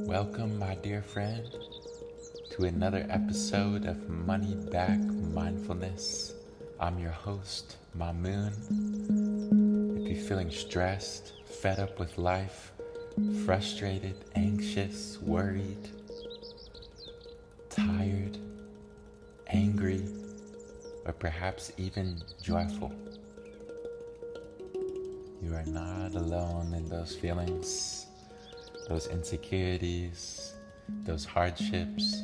Welcome, my dear friend, to another episode of Money Back Mindfulness. I'm your host, Mamoon. If you're feeling stressed, fed up with life, frustrated, anxious, worried, tired, angry, or perhaps even joyful, you are not alone in those feelings. Those insecurities, those hardships.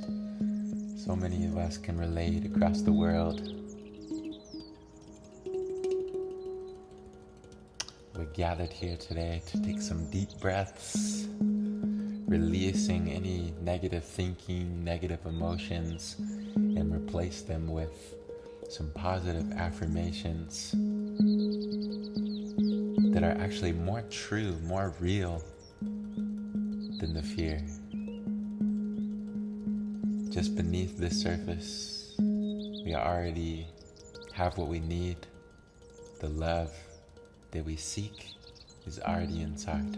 So many of us can relate across the world. We're gathered here today to take some deep breaths, releasing any negative thinking, negative emotions, and replace them with some positive affirmations that are actually more true, more real than the fear. Just beneath this surface, we already have what we need. The love that we seek is already inside.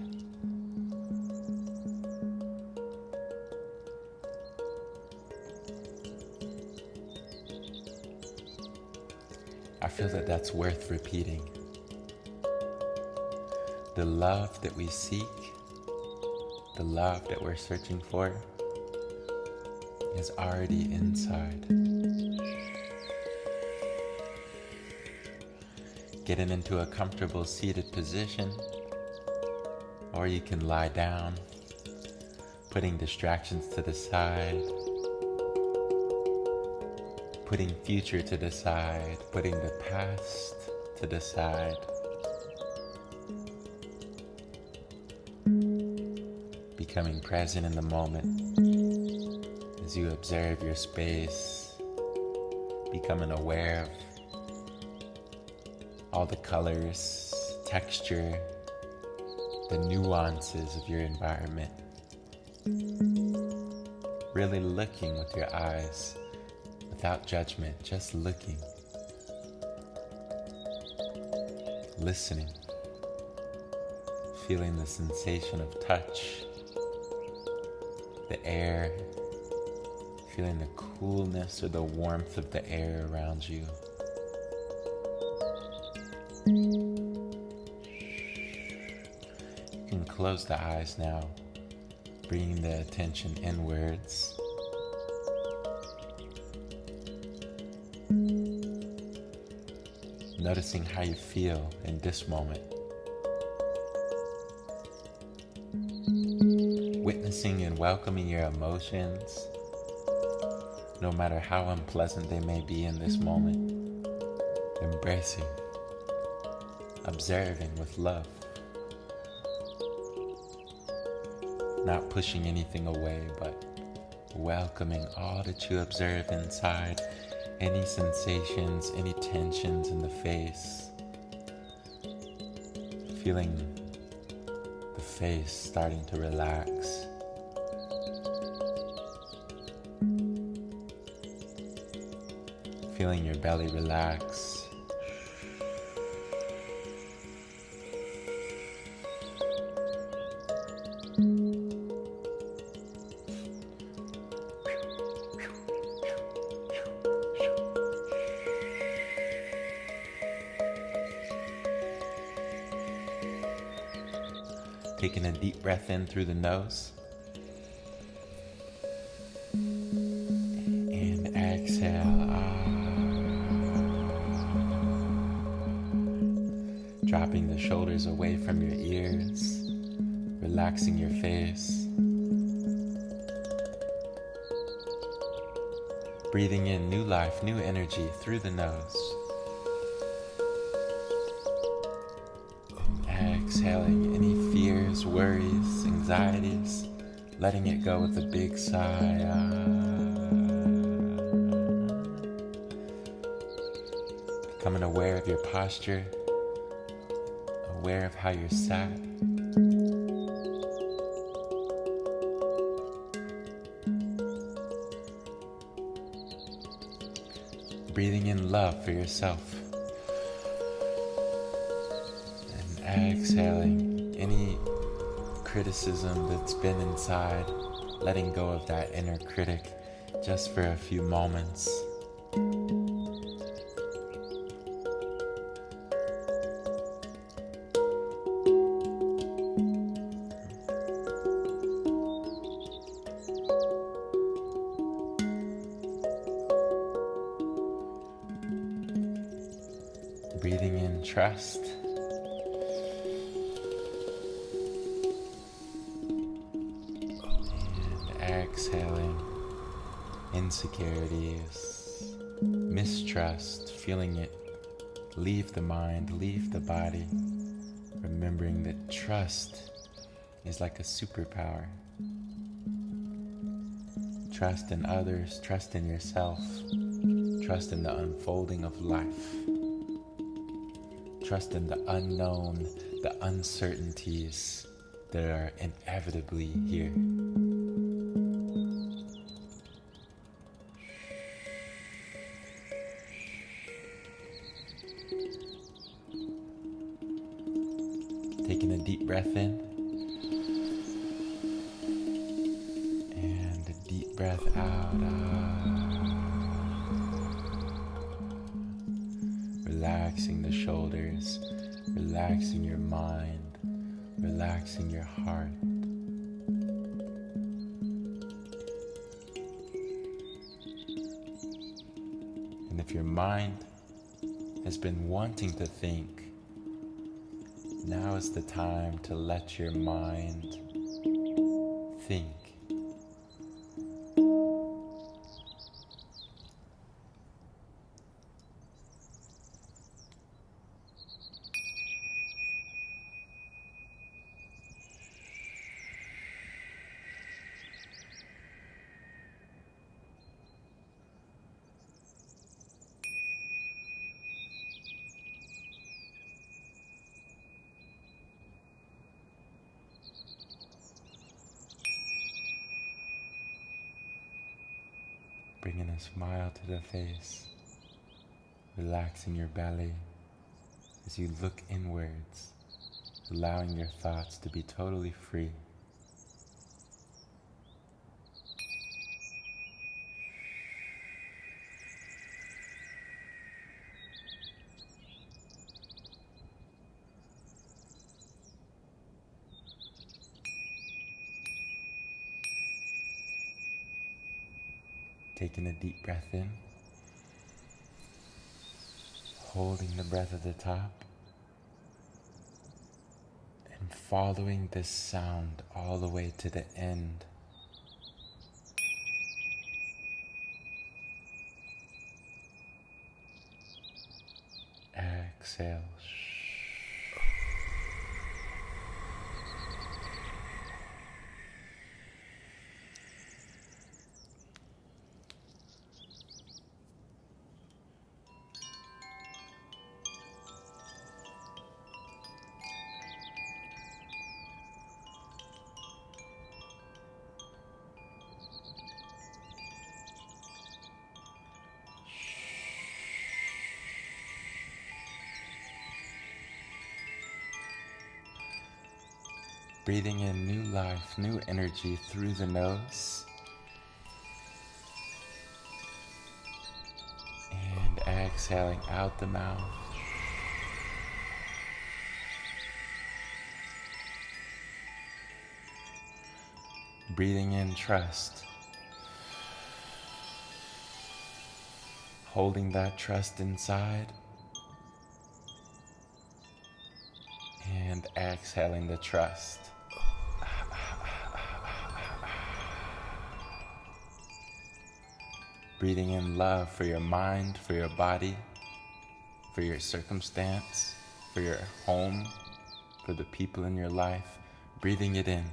I feel that that's worth repeating. The love that we seek, the love that we're searching for, is already inside. Getting into a comfortable seated position, or you can lie down, putting distractions to the side, putting future to the side, putting the past to the side. Becoming present in the moment as you observe your space, becoming aware of all the colors, texture, the nuances of your environment. Really looking with your eyes, without judgment, just looking. Listening, feeling the sensation of touch, the air, feeling the coolness or the warmth of the air around you. You can close the eyes now, bringing the attention inwards. Noticing how you feel in this moment. Witnessing and welcoming your emotions, no matter how unpleasant they may be in this moment. Embracing, observing with love, not pushing anything away, but welcoming all that you observe inside, any sensations, any tensions in the face, feeling the face starting to relax. Feeling your belly relax. Taking a deep breath in through the nose. And exhale. Dropping the shoulders away from your ears. Relaxing your face. Breathing in new life, new energy through the nose. Exhaling any fears, worries, anxieties, letting it go with a big sigh. Becoming aware of your posture, aware of how you're sat. Breathing in love for yourself. And exhaling any criticism that's been inside, letting go of that inner critic just for a few moments. Breathing in trust. And exhaling insecurities, mistrust, feeling it leave the mind, leave the body. Remembering that trust is like a superpower. Trust in others, trust in yourself, trust in the unfolding of life. Trust in the unknown, the uncertainties that are inevitably here. Taking a deep breath in and a deep breath out. Relaxing the shoulders, relaxing your mind, relaxing your heart. And if your mind has been wanting to think, now is the time to let your mind think. Bringing a smile to the face, relaxing your belly as you look inwards, allowing your thoughts to be totally free. Taking a deep breath in, holding the breath at the top, and following this sound all the way to the end. Exhale. Breathing in new life, new energy through the nose. And exhaling out the mouth. Breathing in trust. Holding that trust inside. And exhaling the trust. Breathing in love for your mind, for your body, for your circumstance, for your home, for the people in your life. Breathing it in.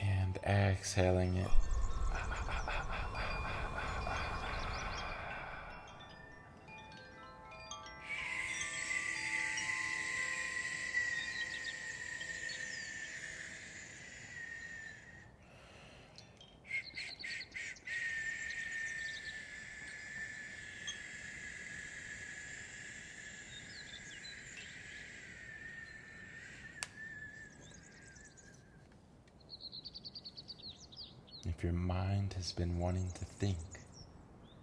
And exhaling it. If your mind has been wanting to think,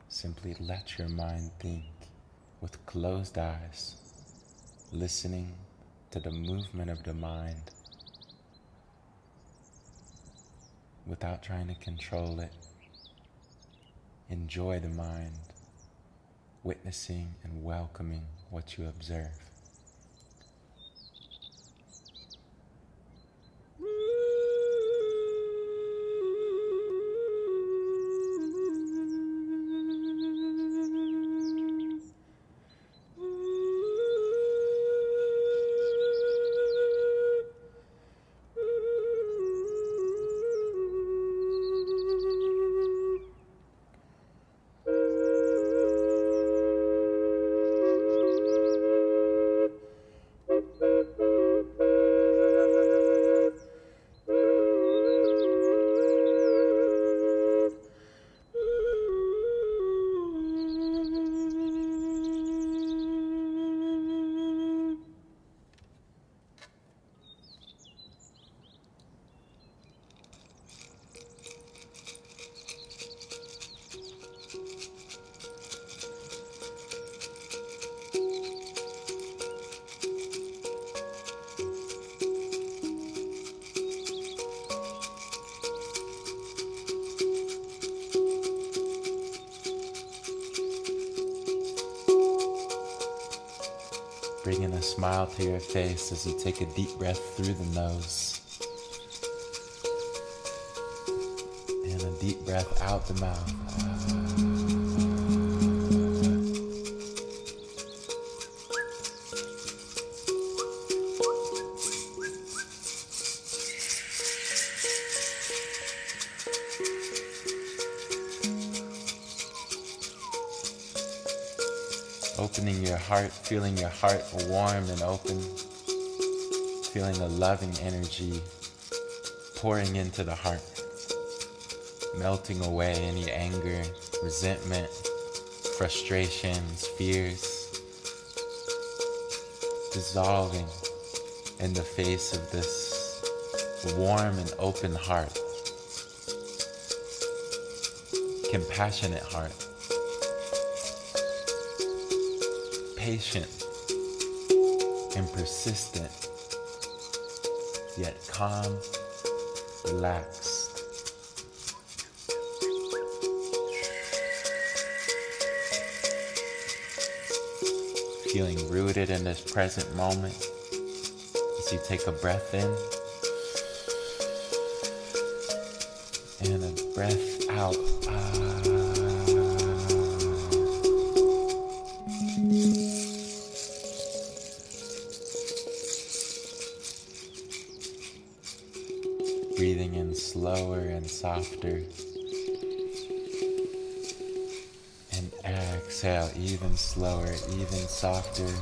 simply let your mind think with closed eyes, listening to the movement of the mind without trying to control it. Enjoy the mind, witnessing and welcoming what you observe. Bringing a smile to your face as you take a deep breath through the nose and a deep breath out the mouth. Opening your heart, feeling your heart warm and open, feeling a loving energy pouring into the heart, melting away any anger, resentment, frustrations, fears, dissolving in the face of this warm and open heart, compassionate heart. Patient and persistent, yet calm, relaxed. Feeling rooted in this present moment as you take a breath in and a breath out. Breathing in slower and softer, and exhale even slower, even softer.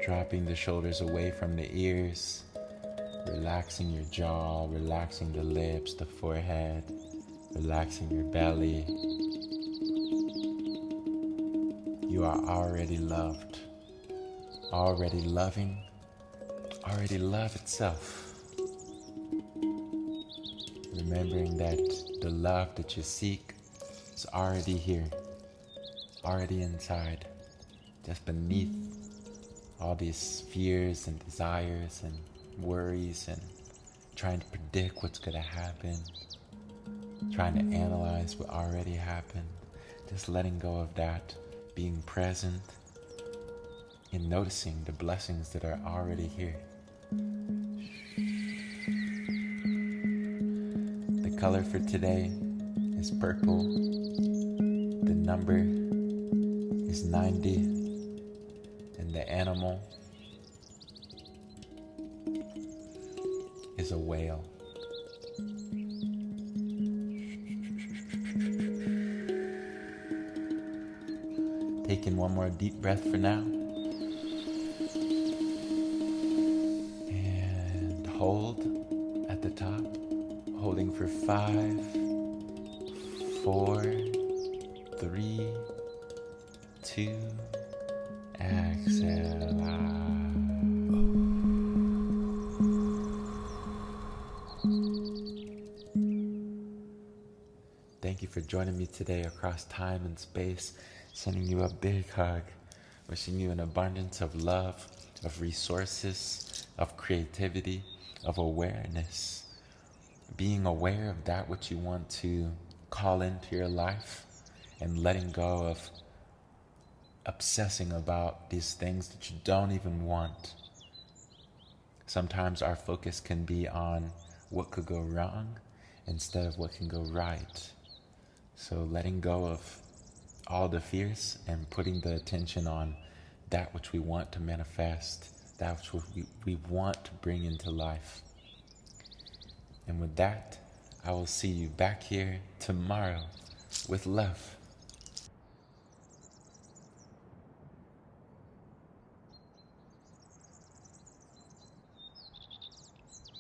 Dropping the shoulders away from the ears, relaxing your jaw, relaxing the lips, the forehead, relaxing your belly. You are already loved, already loving, already love itself. Remembering that the love that you seek is already here, already inside, just beneath all these fears and desires and worries and trying to predict what's going to happen, trying to analyze what already happened. Just letting go of that, being present and noticing the blessings that are already here. The color for today is purple. The number is 90. And the animal is a whale. Taking one more deep breath for now. hold at the top, holding for 5, 4, 3, 2, exhale out. Thank you for joining me today across time and space. Sending you a big hug. Wishing you an abundance of love, of resources, of creativity, of awareness. Being aware of that which you want to call into your life and letting go of obsessing about these things that you don't even want. Sometimes our focus can be on what could go wrong instead of what can go right. So letting go of all the fears and putting the attention on that which we want to manifest, that which we want to bring into life. And with that, I will see you back here tomorrow with love.